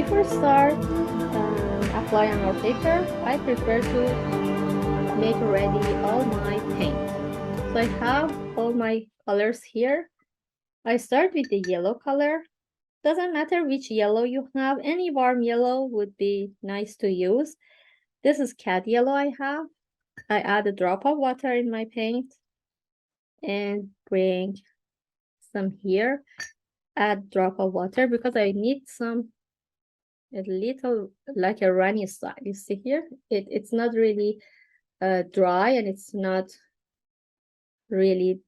before start apply on our paper, I prefer to make ready all my paint. So I have all my colors here. I start with the yellow color. Doesn't matter which yellow you have, any warm yellow would be nice to use. This is cat yellow I have. I add a drop of water in my paint and bring some here. Add drop of water because I need some a little like a runny side. You see here, it's not really dry and it's not really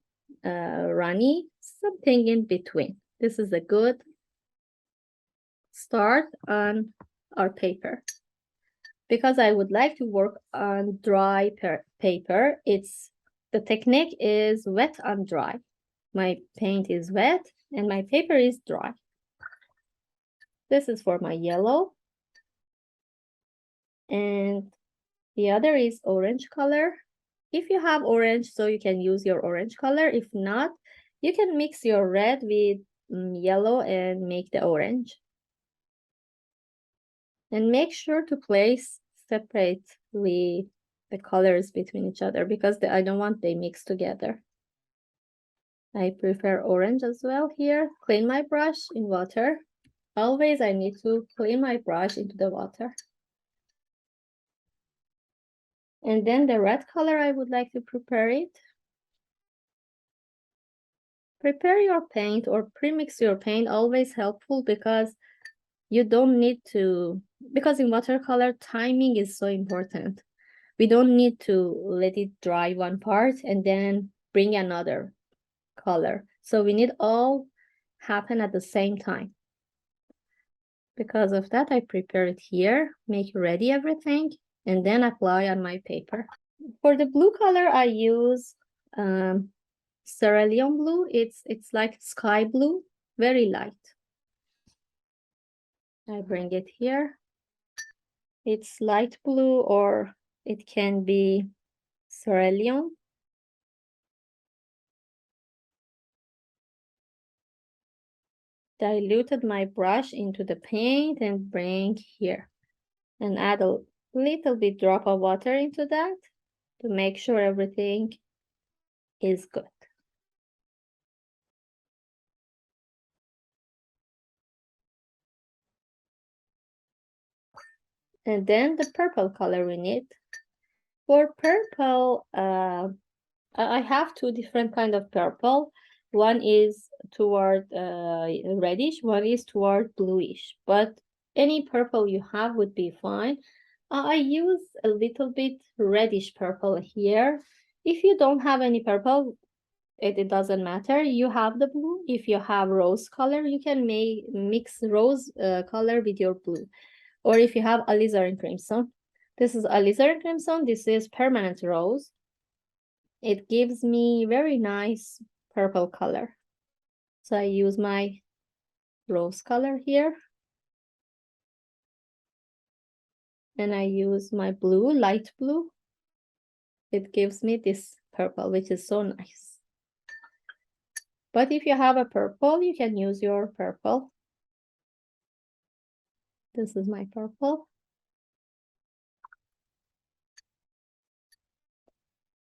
runny, something in between. This is a good start on our paper. Because I would like to work on dry paper, the technique is wet on dry. My paint is wet and my paper is dry. This is for my yellow. And the other is orange color. If you have orange, so you can use your orange color. If not, you can mix your red with yellow and make the orange. And make sure to place separately the colors between each other because I don't want they mix together. I prefer orange as well here. Clean my brush in water. Always I need to clean my brush into the water. And then the red color, I would like to prepare it. Prepare your paint or pre-mix your paint, always helpful because you don't need to, because in watercolor, timing is so important. We don't need to let it dry one part and then bring another color. So we need all happen at the same time. Because of that, I prepare it here, make ready everything, and then apply on my paper. For the blue color, I use cerulean blue. It's like sky blue, very light. I bring it here. It's light blue or it can be cerulean. Diluted my brush into the paint and bring here and add a little bit drop of water into that to make sure everything is good. And then the purple color we need. For purple, I have two different kind of purple. One is toward reddish, one is toward bluish, but any purple you have would be fine. I use a little bit reddish purple here. If you don't have any purple, it doesn't matter. You have the blue. If you have rose color, you can mix rose color with your blue. Or if you have alizarin crimson, this is alizarin crimson, this is permanent rose. It gives me very nice purple color. So I use my rose color here. And I use my blue, light blue. It gives me this purple, which is so nice. But if you have a purple, you can use your purple. This is my purple.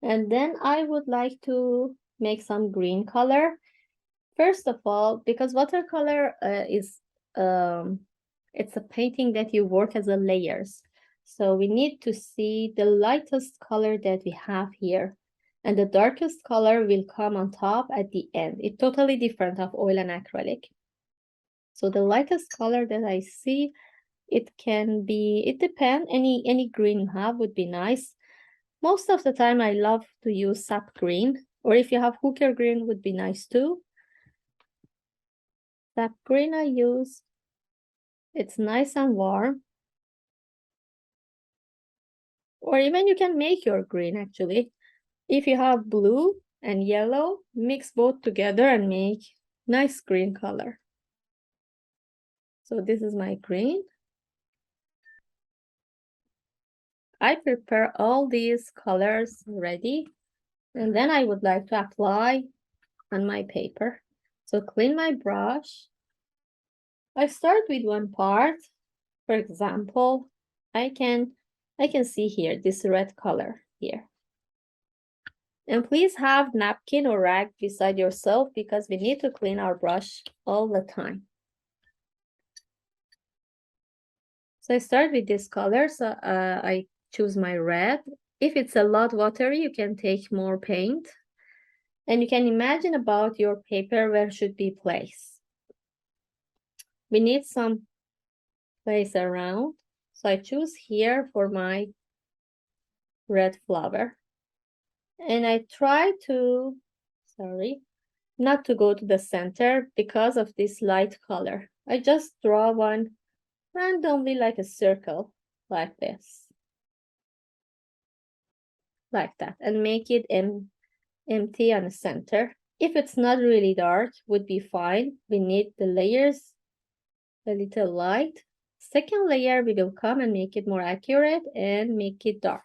And then I would like to make some green color. First of all, because watercolor it's a painting that you work as a layers. So we need to see the lightest color that we have here. And the darkest color will come on top at the end. It's totally different of oil and acrylic. So the lightest color that I see, it depends, any green you have would be nice. Most of the time I love to use sap green, or if you have hooker green would be nice too. Sap green I use, it's nice and warm. Or even you can make your green actually. If you have blue and yellow, mix both together and make nice green color. So this is my green. I prepare all these colors ready, and then I would like to apply on my paper. So clean my brush. I start with one part For example, I can see here this red color here. And please have napkin or rag beside yourself because we need to clean our brush all the time. So I start with this color. So I choose my red. If it's a lot watery, you can take more paint. And you can imagine about your paper where should be placed. We need some place around. So I choose here for my red flower. And I try to, not to go to the center because of this light color. I just draw one randomly like a circle, like this. Like that, and make it empty on the center. If it's not really dark, would be fine. We need the layers a little light. Second layer, we will come and make it more accurate and make it dark.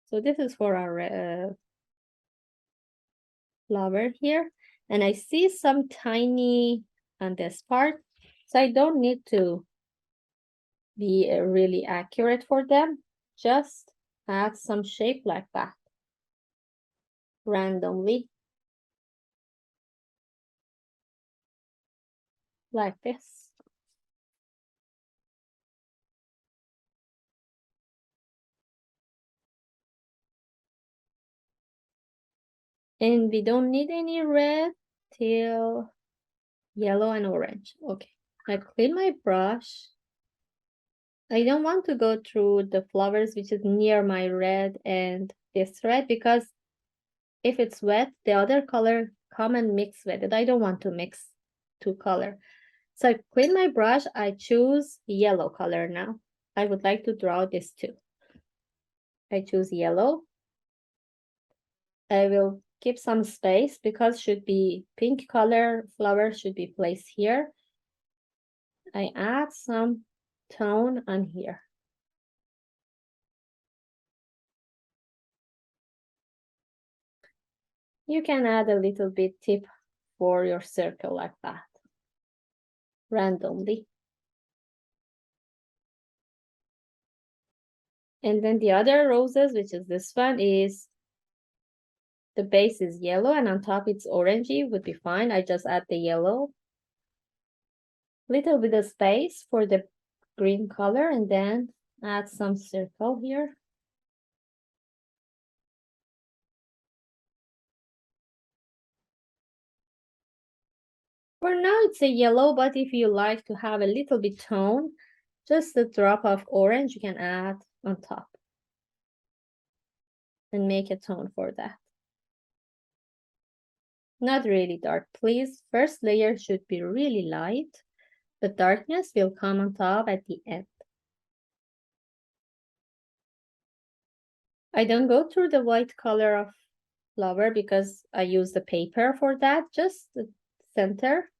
So this is for our flower here. And I see some tiny on this part. So I don't need to be really accurate for them. Just add some shape like that. Randomly. Like this. And we don't need any red till yellow and orange. Okay, I clean my brush. I don't want to go through the flowers which is near my red and this red because if it's wet, the other color come and mix with it. I don't want to mix two color. So I clean my brush. I choose yellow color now. I would like to draw this too. I choose yellow. I will keep some space because should be pink color flower should be placed here. I add some tone on here. You can add a little bit tip for your circle like that, randomly. And then the other roses, which is this one, is the base is yellow and on top it's orangey, would be fine. I just add the yellow. Little bit of space for the green color and then add some circle here. For now, it's a yellow, but if you like to have a little bit tone, just a drop of orange you can add on top and make a tone for that. Not really dark, please. First layer should be really light. The darkness will come on top at the end. I don't go through the white color of flower because I use the paper for that, just the center.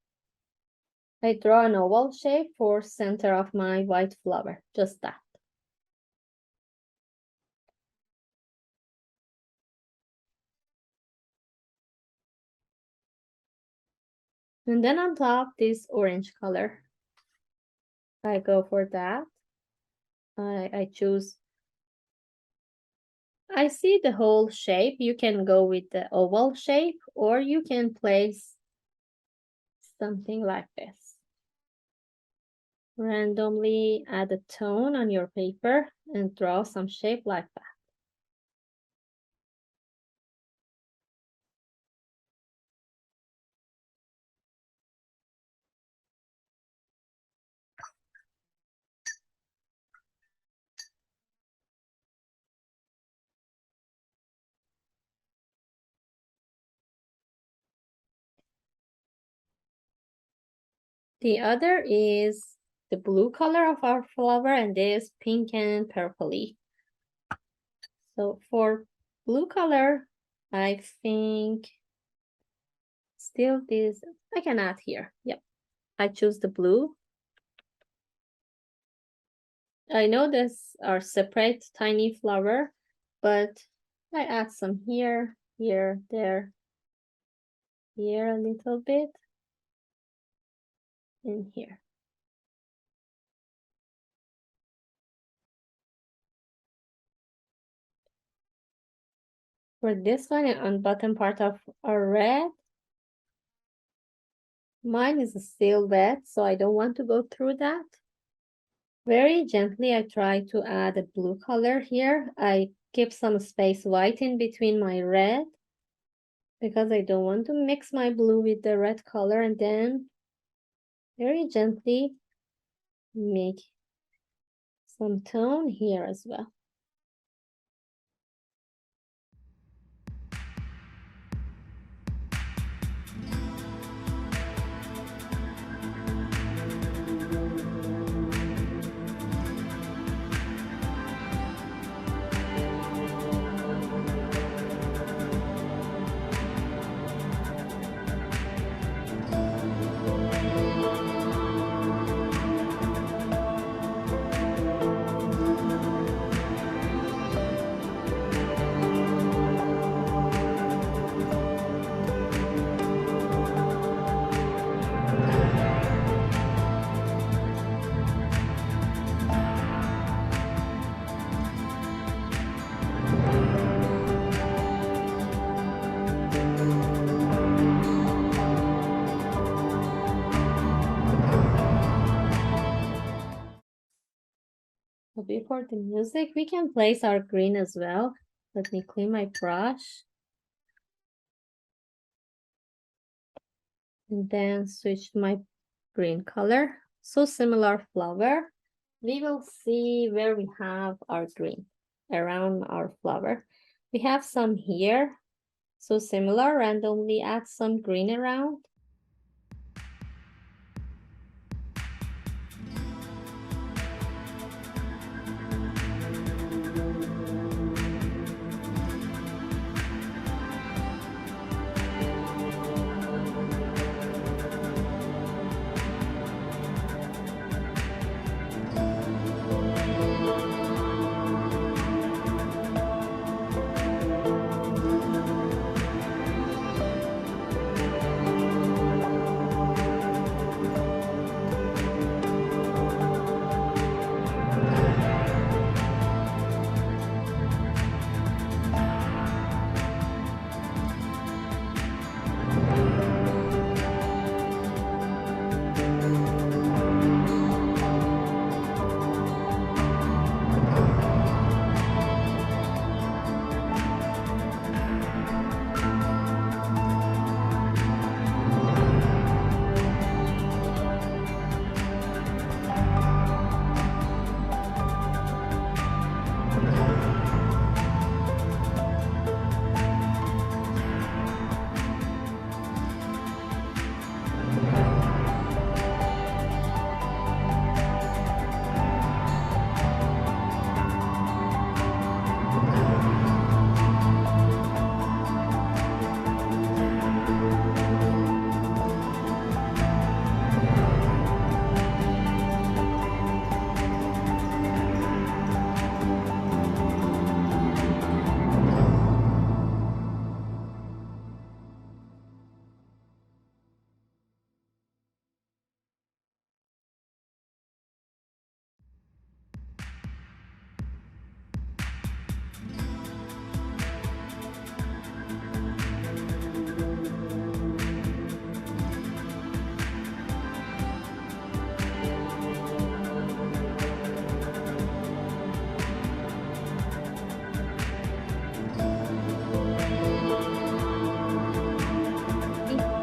I draw an oval shape for center of my white flower, just that. And then on top, this orange color. I go for that. I choose. I see the whole shape. You can go with the oval shape or you can place something like this. Randomly add a tone on your paper and draw some shape like that. The other is the blue color of our flower and this pink and purpley. So for blue color, I think still this, I can add here. Yep, I choose the blue. I know this are separate tiny flower, but I add some here, here, there, here a little bit. in here. For this one, on bottom part of our red, mine is still wet, so I don't want to go through that. Very gently, I try to add a blue color here. I keep some space white in between my red because I don't want to mix my blue with the red color, and then very gently make some tone here as well. So before the music, we can place our green as well. Let me clean my brush. And then switch to my green color. So similar flower. We will see where we have our green around our flower. We have some here. So similar, randomly add some green around.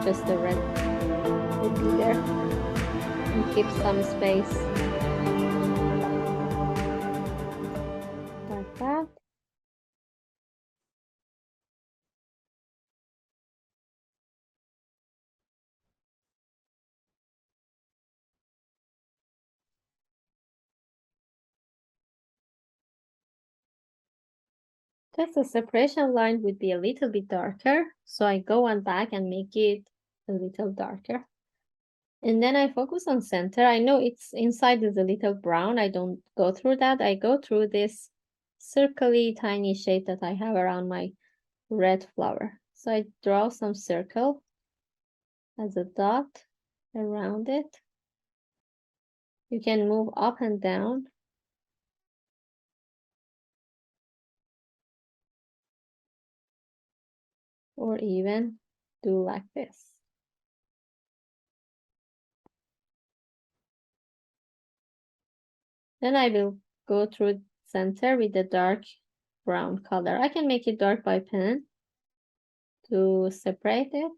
Just the red would be there, and keep some space like that. Just the separation line would be a little bit darker, so I go on back and make it a little darker. And then I focus on center. I know it's inside is a little brown. I don't go through that. I go through this circly tiny shape that I have around my red flower. So I draw some circle as a dot around it. You can move up and down, or even do like this. Then I will go through center with the dark brown color. I can make it dark by pen to separate it.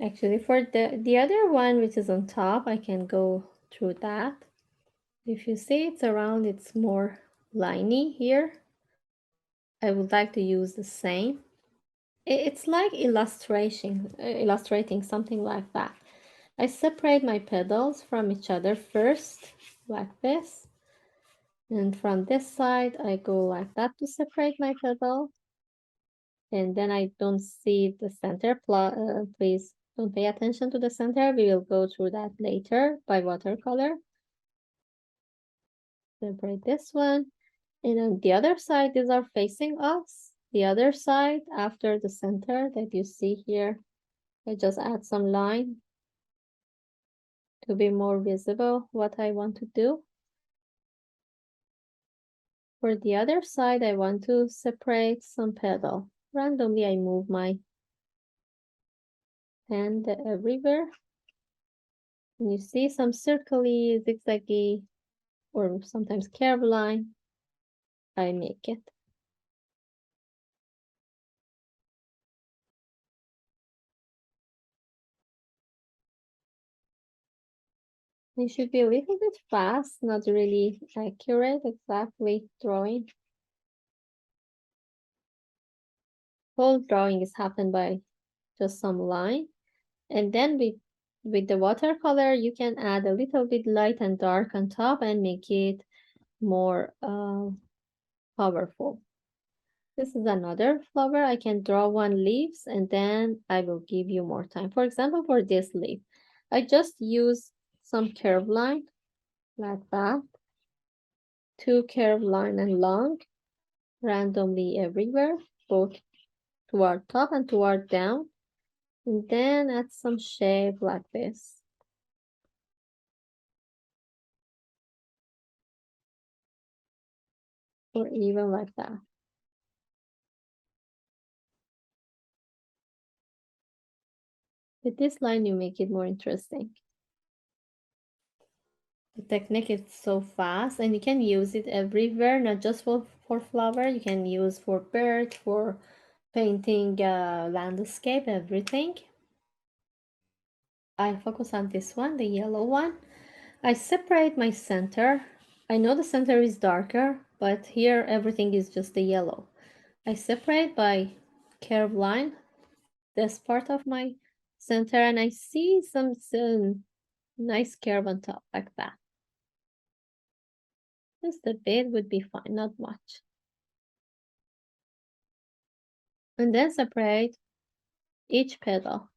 Actually, for the other one, which is on top, I can go through that. If you see it's around, it's more liney here. I would like to use the same. It's like illustrating something like that. I separate my petals from each other first, like this. And from this side, I go like that to separate my petal. And then I don't see the center. Please don't pay attention to the center. We will go through that later by watercolor. Separate this one. And on the other side, these are facing us. The other side, after the center that you see here, I just add some line to be more visible what I want to do. For the other side, I want to separate some petal. Randomly, I move my hand everywhere. And you see some circly, zigzaggy, or sometimes curved line. I make it. It should be a little bit fast, not really accurate, exactly drawing. Whole drawing is happened by just some line. And then with the watercolor, you can add a little bit light and dark on top and make it more powerful. This is another flower. I can draw one leaves and then I will give you more time. For example, for this leaf, I just use some curved line like that. Two curved line and long randomly everywhere, both toward top and toward down. And then add some shape like this. Or even like that. With this line, you make it more interesting. The technique is so fast and you can use it everywhere, not just for flower. You can use for bird, for painting landscape, everything. I focus on this one, the yellow one. I separate my center. I know the center is darker, but here everything is just the yellow. I separate by curved line this part of my center and I see some nice curve on top like that. Just a bit would be fine, not much. And then separate each petal.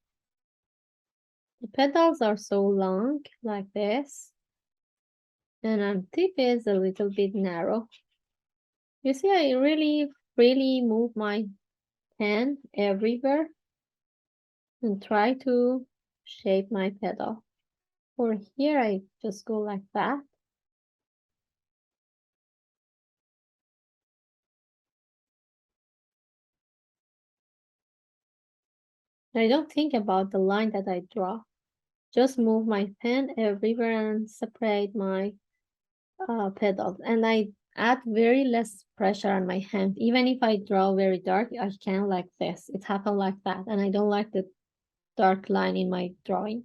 The petals are so long, like this, and on tip is a little bit narrow. You see, I really freely move my pen everywhere and try to shape my petal. For here, I just go like that. I don't think about the line that I draw. Just move my pen everywhere and separate my petals. And I add very less pressure on my hand. Even if I draw very dark, I can like this. It happened like that. And I don't like the dark line in my drawing.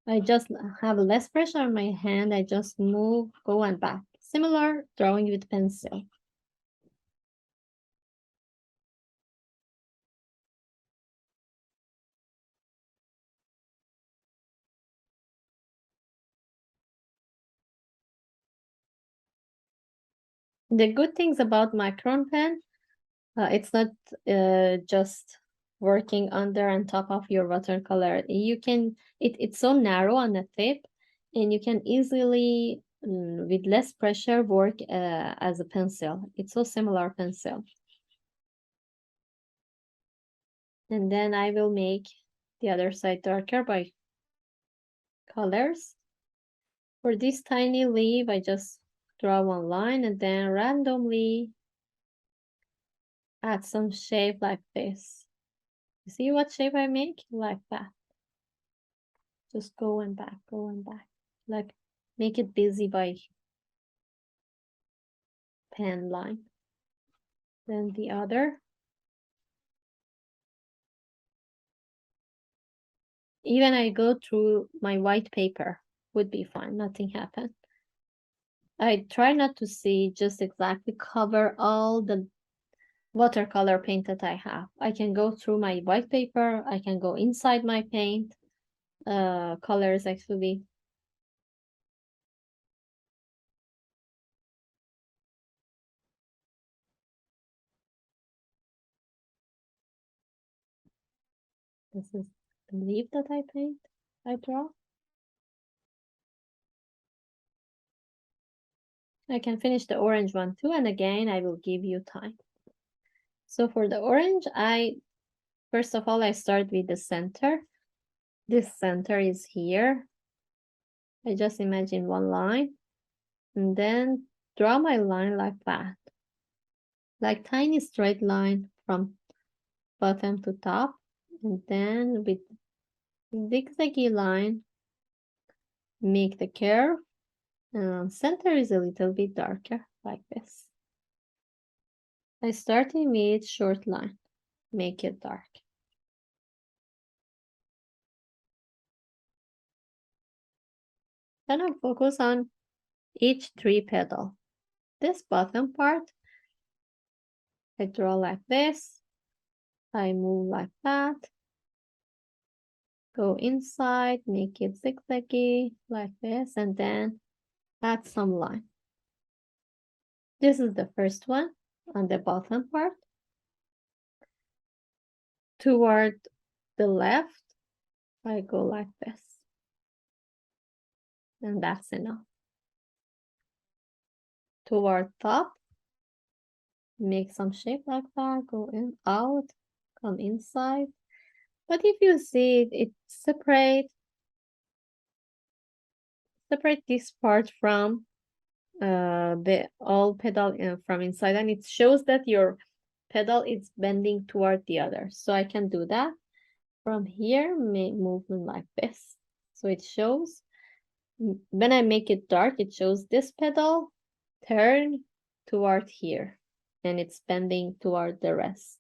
I just have less pressure on my hand. I just move, go and back. Similar drawing with pencil. The good things about Micron pen, it's not just working under and top of your watercolor. You can, it's so narrow on the tip and you can easily, with less pressure, work as a pencil. It's so similar pencil. And then I will make the other side darker by colors. For this tiny leaf, I just draw one line and then randomly add some shape like this. You see what shape I make? Like that. Just go and back, like make it busy by pen line. Then the other. Even I go through my white paper would be fine, nothing happened. I try not to see, just exactly cover all the watercolor paint that I have. I can go through my white paper, I can go inside my paint, colors actually. This is the leaf that I draw. I can finish the orange one too, and again, I will give you time. So for the orange, first of all, I start with the center. This center is here. I just imagine one line and then draw my line like that. Like tiny straight line from bottom to top. And then with zigzaggy line, make the curve. And center is a little bit darker, like this. I starting with short line, make it dark. Then I focus on each tree petal. This bottom part, I draw like this. I move like that. Go inside, make it zigzaggy like this, and then add some line. This is the first one on the bottom part. Toward the left, I go like this. And that's enough. Toward top, make some shape like that, go in, out, come inside. But if you see it separate this part from the all pedal from inside, and it shows that your pedal is bending toward the other. So I can do that from here, make movement like this. So it shows, when I make it dark, it shows this pedal turn toward here, and it's bending toward the rest.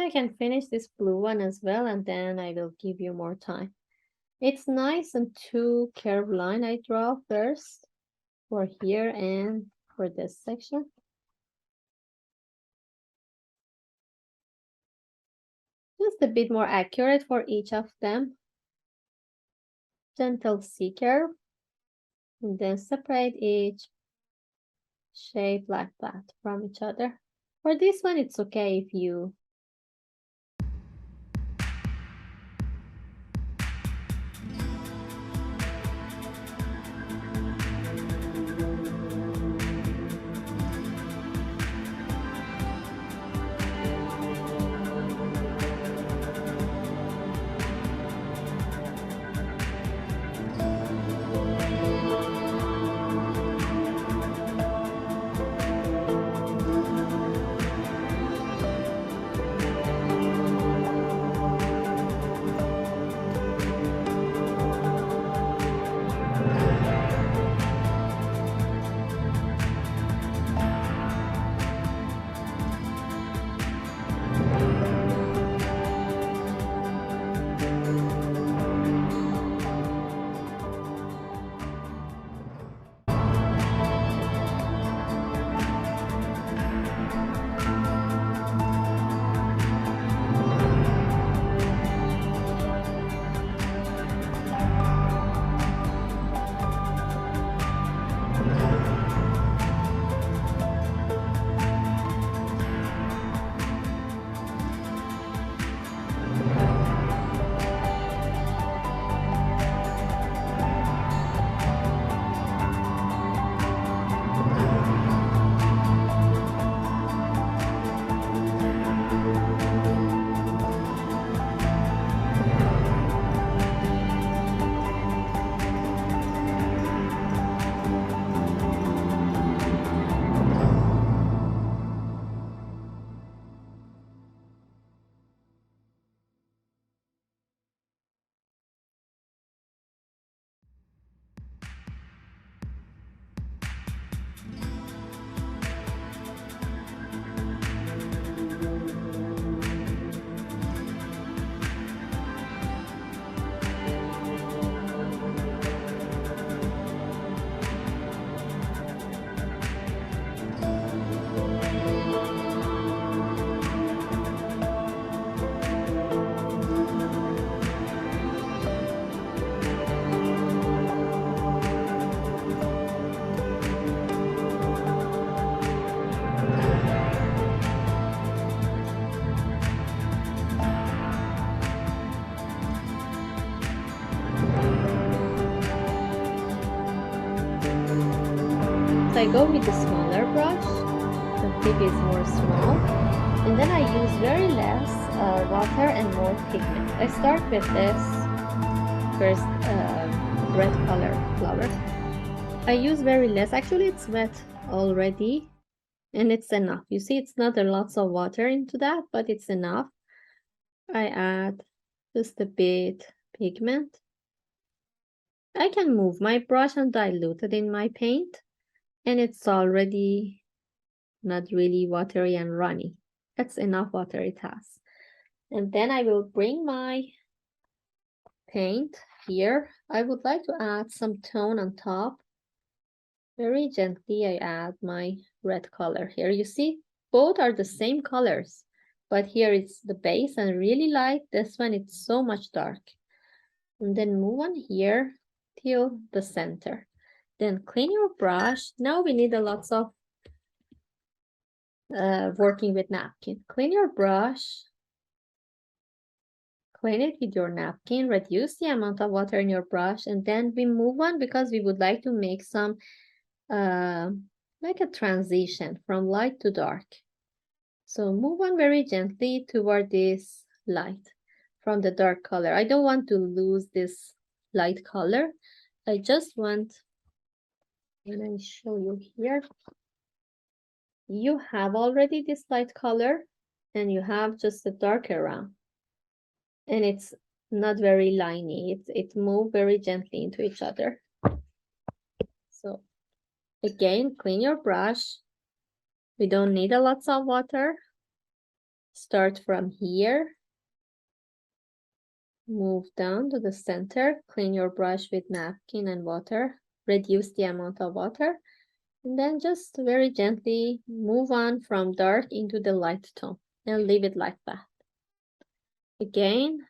I can finish this blue one as well, and then I will give you more time. It's nice and two curved line I draw first for here and for this section. Just a bit more accurate for each of them. Gentle C curve, and then separate each shape like that from each other. For this one, it's okay if you I go with the smaller brush, the tip is more small, and then I use very less water and more pigment. I start with this first red color flower. I use very less, actually it's wet already, and it's enough. You see, it's not a lots of water into that, but it's enough. I add just a bit pigment. I can move my brush and dilute it in my paint, and it's already not really watery and runny. That's enough water it has. And then I will bring my paint here. I would like to add some tone on top. Very gently I add my red color here. You see, both are the same colors, but here it's the base and really light. This one, it's so much dark. And then move on here till the center. Then clean your brush. Now we need a lots of working with napkin. Clean your brush. Clean it with your napkin. Reduce the amount of water in your brush. And then we move on because we would like to make some like a transition from light to dark. So move on very gently toward this light from the dark color. I don't want to lose this light color. I just want, and I show you here, you have already this light color and you have just the darker round. And it's not very liney. It moves very gently into each other. So again, clean your brush. We don't need a lot of water. Start from here. Move down to the center. Clean your brush with napkin and water. Reduce the amount of water. And then just very gently move on from dark into the light tone and leave it like that. Again.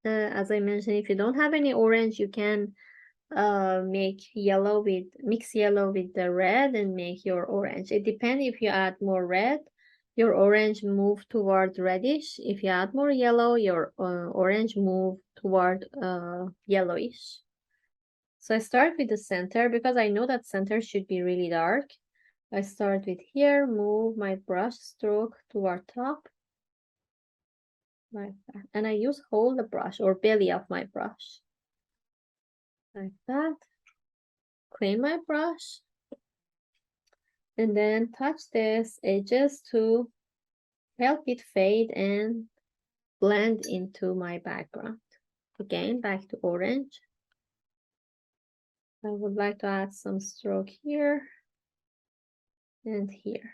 As I mentioned, if you don't have any orange, you can mix yellow with the red and make your orange. It depends. If you add more red, your orange move toward reddish. If you add more yellow, your orange move toward yellowish. So I start with the center because I know that center should be really dark. I start with here, move my brush stroke toward top, like that. And I use whole the brush or belly of my brush, like that. Clean my brush, and then touch this edges to help it fade and blend into my background. Again, back to orange. I would like to add some stroke here and here.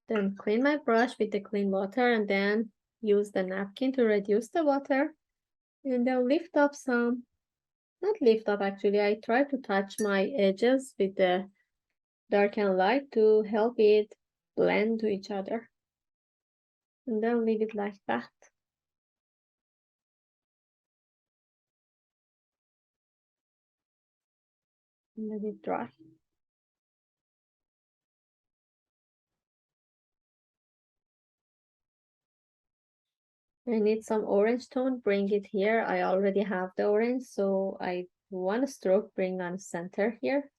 Then clean my brush with the clean water and then use the napkin to reduce the water. And then lift up some, not lift up actually, I try to touch my edges with the dark and light to help it blend to each other. And then leave it like that. And let it dry. I need some orange tone, bring it here. I already have the orange, so I one stroke bring on center here,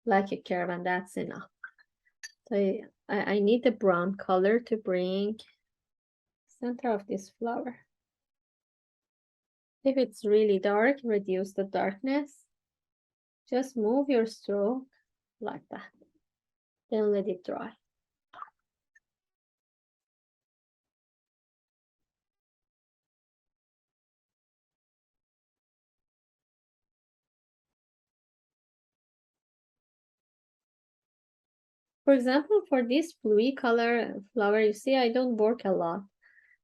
like a curve, and that's enough. So I need the brown color to bring center of this flower. If it's really dark, reduce the darkness. Just move your stroke like that. Then let it dry. For example, for this bluey color flower, you see I don't work a lot.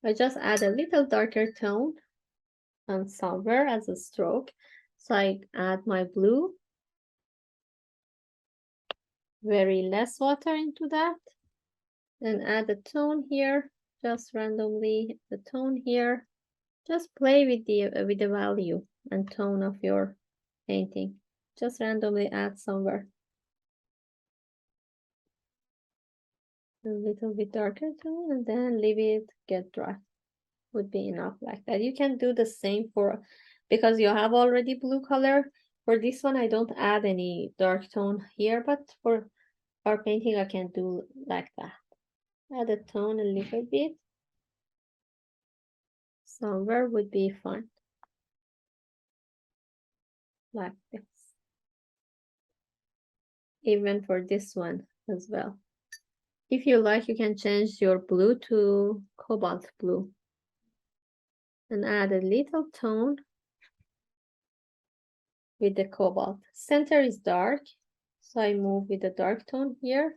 I just add a little darker tone and somewhere as a stroke. So I add my blue, very less water into that, and add a tone here, just randomly the tone here. Just play with the value and tone of your painting. Just randomly add somewhere. A little bit darker tone and then leave it get dry. Would be enough like that. You can do the same for, because you have already blue color. For this one, I don't add any dark tone here, but for our painting, I can do like that. Add a tone a little bit. Somewhere would be fun. Like this. Even for this one as well. If you like, you can change your blue to cobalt blue. And add a little tone with the cobalt. Center is dark, so I move with the dark tone here.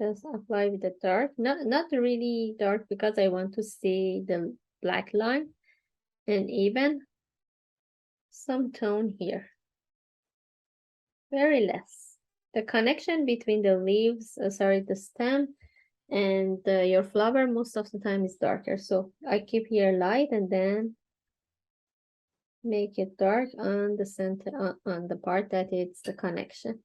Just apply with the dark, not really dark because I want to see the black line, and even some tone here. Very less. The connection between the leaves, the stem and your flower most of the time is darker. So I keep here light and then make it dark on the center, on the part that it's the connection.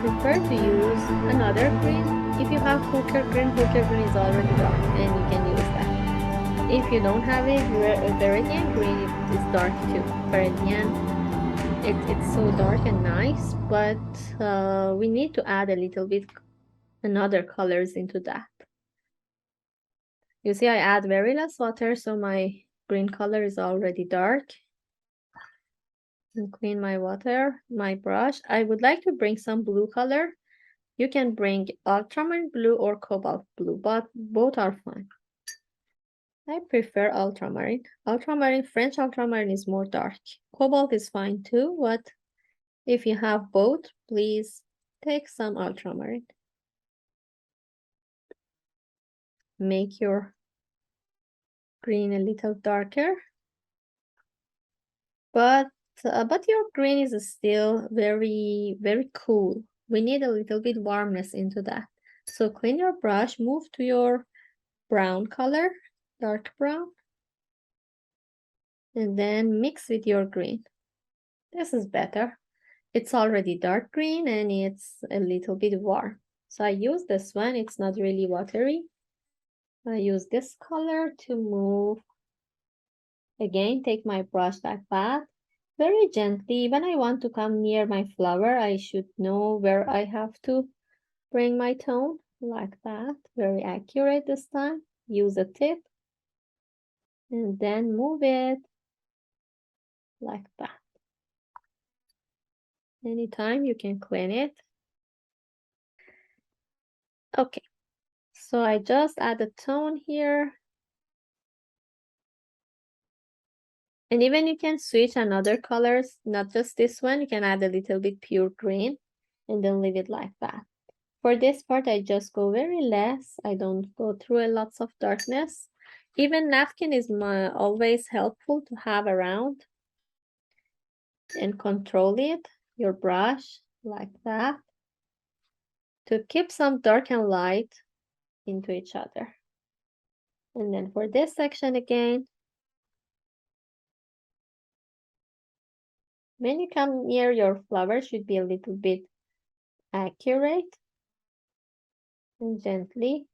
prefer to use another green. If you have poker green is already dark and you can use that. If you don't have it, Viridian green is dark too. Viridian, it's so dark and nice, but we need to add a little bit another colors into that. You see, I add very less water, so my green color is already dark. And clean my water, my brush. I would like to bring some blue color. You can bring ultramarine blue or cobalt blue, but both are fine. I prefer ultramarine. French ultramarine is more dark. Cobalt is fine too, but if you have both, please take some ultramarine. Make your green a little darker. But your green is still very, very cool. We need a little bit warmness into that. So clean your brush, move to your brown color, dark brown, and then mix with your green. This is better. It's already dark green and it's a little bit warm. So I use this one, it's not really watery. I use this color to move. Again, take my brush like that. Very gently. When I want to come near my flower, I should know where I have to bring my tone, like that. Very accurate this time. Use a tip. And then move it like that. Anytime you can clean it. Okay. So I just add a tone here. And even you can switch another colors, not just this one. You can add a little bit pure green and then leave it like that. For this part, I just go very less. I don't go through a lots of darkness. Even napkin is always helpful to have around. And control it, your brush, like that. To keep some dark and light into each other. And then for this section again, when you come near your flower, should be a little bit accurate and gently.